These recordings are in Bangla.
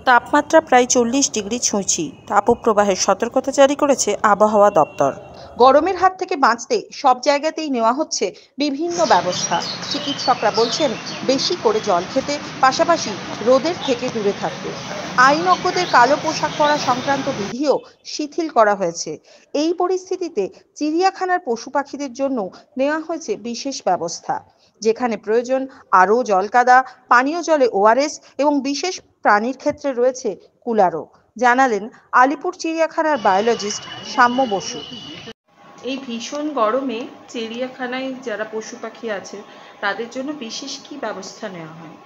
তাপমাত্রা প্রায় 40 ডিগ্রি ছুঁইছি। তাপপ্রবাহের সতর্কতা জারি করেছে আবহাওয়া দপ্তর। গরমের হাত থেকে বাঁচতে সব জায়গাতেই নেওয়া হচ্ছে বিভিন্ন ব্যবস্থা। চিকিৎসকরা বলছেন বেশি করে জল খেতে, পাশাপাশি রোদের থেকে দূরে থাকতে। আইনজ্ঞদের কালো পোশাক পরা সংক্রান্ত বিধিও শিথিল করা হয়েছে। এই পরিস্থিতিতে চিড়িয়াখানার পশু পাখিদের জন্য নেওয়া হয়েছে বিশেষ ব্যবস্থা। যেখানে প্রয়োজন আরও জলকাদা, পানীয় জলে ওআরএস এবং বিশেষ প্রাণীর ক্ষেত্রে রয়েছে কুলারও, জানালেন আলিপুর চিড়িয়াখানার বায়োলজিস্ট সাম্য বসু। এই ভীষণ গরমে চিড়িয়াখানায় যারা পশু পাখি আছে তাদের জন্য বিশেষ কি ব্যবস্থা নেওয়া হয়?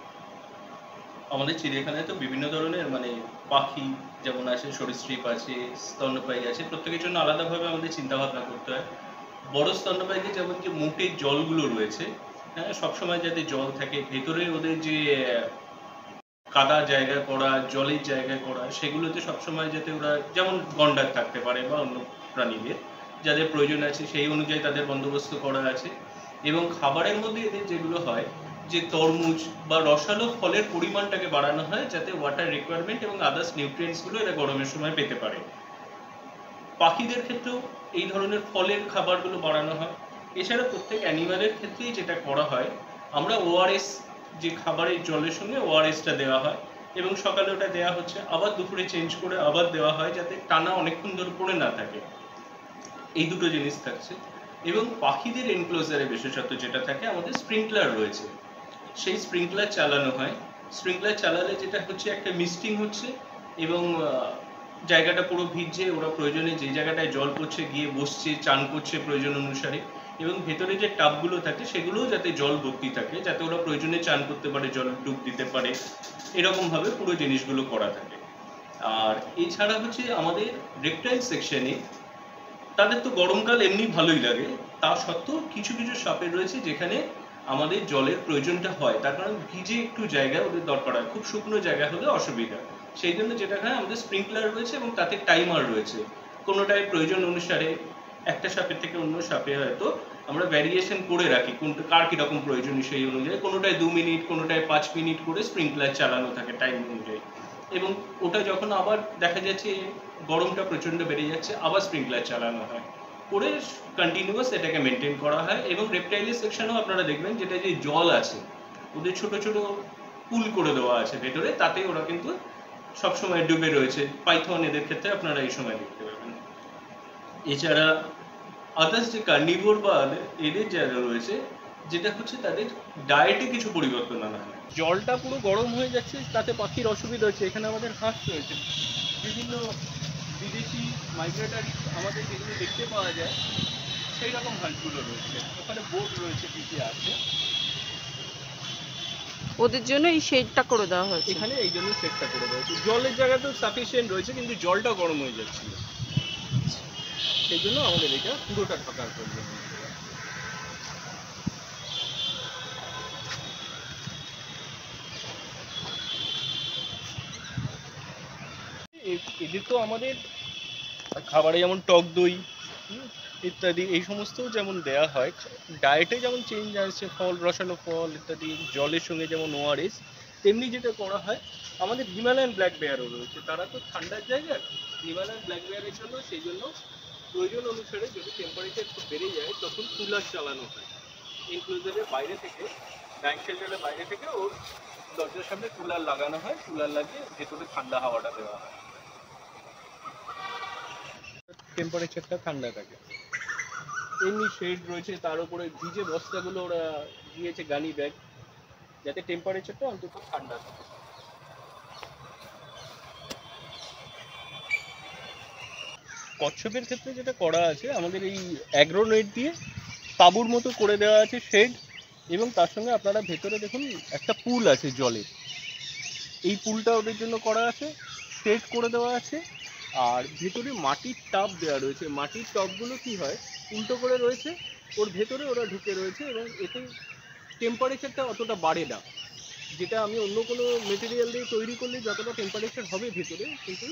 আমাদের চিড়িয়াখানায় তো বিভিন্ন ধরনের পাখি যেমন আছে, সরীসৃপ আছে, স্তন্যপায়ী আছে, প্রত্যেকের জন্য আলাদাভাবে আমাদের চিন্তা ভাবনা করতে হয়। বড় স্তন্যপায়ীদের যেমন যে মোটের জলগুলো রয়েছে, হ্যাঁ, সবসময় যাতে জল থাকে ভেতরে, ওদের যে কাদা জায়গা করা, জলের জায়গা করা, সেগুলোতে সবসময় যাতে ওরা যেমন গন্ডার থাকতে পারে বা অন্য প্রাণীদের যাদের প্রয়োজন আছে সেই অনুযায়ী তাদের বন্দোবস্ত করা আছে। এবং খাবারের মধ্যে এদের যেগুলো হয়, যে তরমুজ বা রসালো ফলের পরিমাণটাকে বাড়ানো হয় যাতে ওয়াটার রিকোয়ারমেন্ট এবং আদার্স নিউট্রিয়েন্টসগুলো এরা গরমের সময় পেতে পারে। পাখিদের ক্ষেত্রেও এই ধরনের ফলের খাবারগুলো বাড়ানো হয়। এছাড়া প্রত্যেক অ্যানিমালের ক্ষেত্রেই যেটা করা হয়, আমরা ওআরএস, যে খাবারের জলের সঙ্গে ওআরএসটা দেওয়া হয় এবং সকালে ওটা দেওয়া হচ্ছে, আবার দুপুরে চেঞ্জ করে আবার দেওয়া হয় যাতে টানা অনেকক্ষণ ধরে পড়ে না থাকে। এই দুটো জিনিস থাকছে। এবং পাখিদের এনক্লোজারে বিশেষত যেটা থাকে, আমাদের স্প্রিংকলার রয়েছে, সেই স্প্রিংকলার চালানো হয়। স্প্রিংকলার চালালে যেটা হচ্ছে, একটা মিস্টিং হচ্ছে এবং জায়গাটা পুরো ভিজছে, ওরা প্রয়োজনে যে জায়গাটায় জল পড়ছে গিয়ে বসছে, চান করছে প্রয়োজন অনুসারে, এবং ভেতরে যে টাবগুলো থাকে সেগুলোও যাতে জল ভর্তি থাকে, যাতে ওরা প্রয়োজনে চান করতে পারে, জল ডুব দিতে পারে, এরকমভাবে পুরো জিনিসগুলো করা থাকে। আর এছাড়া হচ্ছে আমাদের রেপটাইল সেকশনে, তাদের তো গরমকাল এমনি ভালোই লাগে, তা সত্ত্বেও কিছু কিছু সাপের রয়েছে যেখানে আমাদের জলের প্রয়োজনটা হয়, তার কারণ ভিজে একটু জায়গা ওদের দরকার হয়, খুব শুকনো জায়গা হলে অসুবিধা। সেই জন্য যেটা হয়, আমাদের স্প্রিংকলার রয়েছে এবং তাতে টাইমার রয়েছে। কোনোটায় প্রয়োজন অনুসারে একটা সাপের থেকে অন্য সাপে হয়তো আমরা ভ্যারিয়েশন করে রাখি, কোনটা কার কীরকম প্রয়োজন সেই অনুযায়ী, কোনোটায় 2 মিনিট, কোনোটায় 5 মিনিট করে স্প্রিংকলার চালানো থাকে টাইম অনুযায়ী। এবং ওটা যখন আবার দেখা যাচ্ছে গরমটা প্রচণ্ড বেড়ে যাচ্ছে, আবার স্প্রিংকলার চালানো হয়, করে কন্টিনিউয়াস এটাকে মেনটেন করা হয়। এবং রেপটাইলের সেকশনেও আপনারা দেখবেন যেটা যে জল আছে, ওদের ছোট ছোট পুল করে দেওয়া আছে ভেতরে, তাতে ওরা কিন্তু সবসময় ডুবে রয়েছে। পাইথন এদের ক্ষেত্রে আপনারা এই সময় দেখতে পাবেন। এছাড়া আদার্স যে কার্নিভোর বা এদের জায়গা রয়েছে, যেটা হচ্ছে তাদের ডায়েটে কিছু পরিবর্তন আনা হয়। জলটা পুরো গরম হয়ে যাচ্ছে, তাতে পাখির অসুবিধা হচ্ছে। এখানে আমাদের হাঁস রয়েছে, বিভিন্ন বিদেশি মাইগ্রেটারি আমাদের যেগুলো দেখতে পাওয়া যায় সেই রকম হাঁসগুলো রয়েছে। ওখানে বোট রয়েছে, পিছিয়ে আছে, ওদের জন্য এই শেডটা করে দেওয়া হয়েছে। এখানে এই জন্য সেটটা করে দেওয়া হয়েছে। জলের জায়গা তো সাফিসিয়েন্ট রয়েছে, কিন্তু জলটা গরম হয়ে যাচ্ছিল, সেই জন্য আমাদের এটা পুরোটা ঢাকার প্রয়োজন। এদের তো আমাদের খাবারে যেমন টক দই ইত্যাদি এই সমস্ত যেমন দেয়া হয়, ডায়েটে যেমন চেঞ্জ আসছে, ফল, রসালো ফল ইত্যাদি, জলের সঙ্গে যেমন ওআরএস, তেমনি যেটা করা হয়, আমাদের হিমালয়ান ব্ল্যাক বেয়ারও রয়েছে। তারা তো ঠান্ডার জায়গায়, হিমালয়ান ব্ল্যাক বেয়ারের জন্য সেই জন্য প্রয়োজন অনুসারে যদি টেম্পারেচার একটু বেড়ে যায় তখন কুলার চালানো হয়। এনক্লোজারের বাইরে থেকে, ব্যাংক শেল্টারের বাইরে থেকে ওর দরজার সামনে কুলার লাগানো হয়, কুলার লাগিয়ে ভেতরে ঠান্ডা হাওয়াটা দেওয়া হয়, টেম্পারেচারটা ঠান্ডা থাকে। এমনি শেড রয়েছে, তার উপরে ভিজে বস্তাগুলো ওরা দিয়েছে, গানি ব্যাগ, যাতে টেম্পারেচারটা অন্তত ঠান্ডা থাকে। কচ্ছপের ক্ষেত্রে যেটা করা আছে, আমাদের এই অ্যাগ্রোনেট দিয়ে তাঁবুর মতো করে দেওয়া আছে শেড, এবং তার সঙ্গে আপনারা ভেতরে দেখুন একটা পুল আছে জলের, এই পুলটা ওদের জন্য করা আছে, শেড করে দেওয়া আছে। আর ভেতরে মাটির টাব দেওয়া রয়েছে, মাটির টবগুলো কি হয়, উল্টো করে রয়েছে, ওর ভেতরে ওরা ঢুকে রয়েছে, এবং এতে টেম্পারেচারটা অতটা বাড়ে না, যেটা আমি অন্য কোনো মেটেরিয়াল দিয়ে তৈরি করলে যতটা টেম্পারেচার হবে ভেতরে, কিন্তু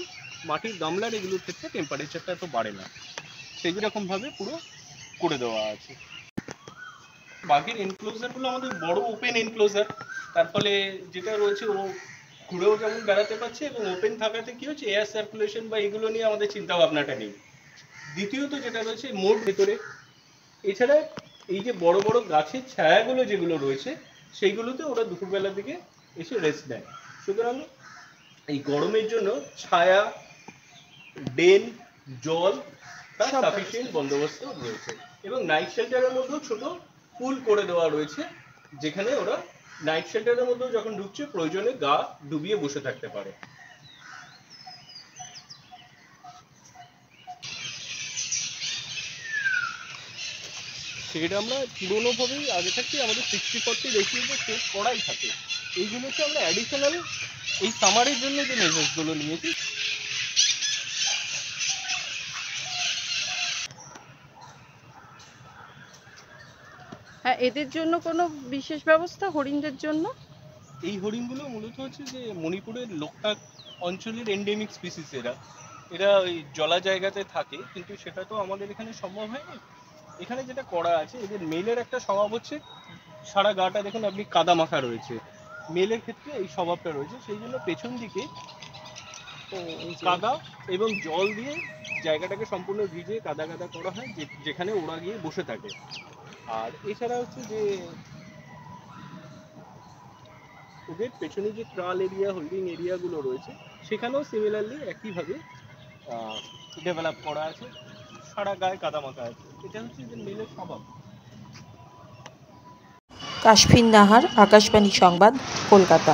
মাটির গামলার এগুলোর ক্ষেত্রে টেম্পারেচারটা এত বাড়ে না, সেই রকমভাবে পুরো করে দেওয়া আছে। বাঘের এনক্লোজারগুলো আমাদের বড় ওপেন এনক্লোজার, তার ফলে যেটা রয়েছে ও ঘুরেও যেমন বেড়াতে পারছে এবং ওপেন থাকাতে কি হচ্ছে এয়ার সার্কুলেশন বা এগুলো নিয়ে আমাদের চিন্তা ভাবনাটা নেই। দ্বিতীয়ত যেটা রয়েছে মোট ভেতরে, এছাড়া এই যে বড় বড় গাছের ছায়াগুলো যেগুলো রয়েছে সেইগুলোতে ওরা দুপুরবেলার দিকে এসে রেস্ট নেয়। সুতরাং এই গরমের জন্য ছায়া, ডেন, জল তার সাফিসিয়েন্ট বন্দোবস্ত রয়েছে এবং নাইট শেল্টারের মধ্যেও ছোট পুল করে দেওয়া রয়েছে, যেখানে ওরা নাইট শেল্টারের মধ্যেও যখন ঢুকছে প্রয়োজনে গা ডুবিয়ে বসে থাকতে পারে। সেটা আমরা পুরোনোভাবেই আগে থাকতে আমাদের 60-40 রেশিওতে সেট করাই থাকে। এইগুলোকে আমরা অ্যাডিশনাল এই সামারের জন্য যে মেজার্সগুলো নিয়েছি। হ্যাঁ, এদের জন্য কোনো বিশেষ ব্যবস্থা হরিণদের জন্য? এই হরিণগুলো মূলত হচ্ছে যে মণিপুরের লোকটাক অঞ্চলের এন্ডেমিক স্পিসিস। এরা ওই জলা জায়গাতে থাকে, কিন্তু সেটা তো আমাদের এখানে সম্ভব হয়নি। এখানে যেটা করা আছে, এদের মেলের একটা স্বভাব হচ্ছে সারা গাটা দেখুন আপনি কাদা মাখা রয়েছে, মেলের ক্ষেত্রে এই স্বভাবটা রয়েছে, সেই জন্য পেছন দিকে কাদা এবং জল দিয়ে জায়গাটাকে সম্পূর্ণ ভিজে কাদা কাদা করা হয়, যেখানে ওরা গিয়ে বসে থাকে। আর এছাড়া হচ্ছে যে ওদের পেছনে যে ট্রাল এরিয়া, হোল্ডিং এরিয়াগুলো রয়েছে সেখানেও সিমিলারলি একইভাবে ডেভেলপ করা আছে, সারা গায়ে কাদা মাখা আছে। এটা হচ্ছে যে মেলের স্বভাব। কাশফিন নাহার, আকাশবাণী সংবাদ, কলকাতা।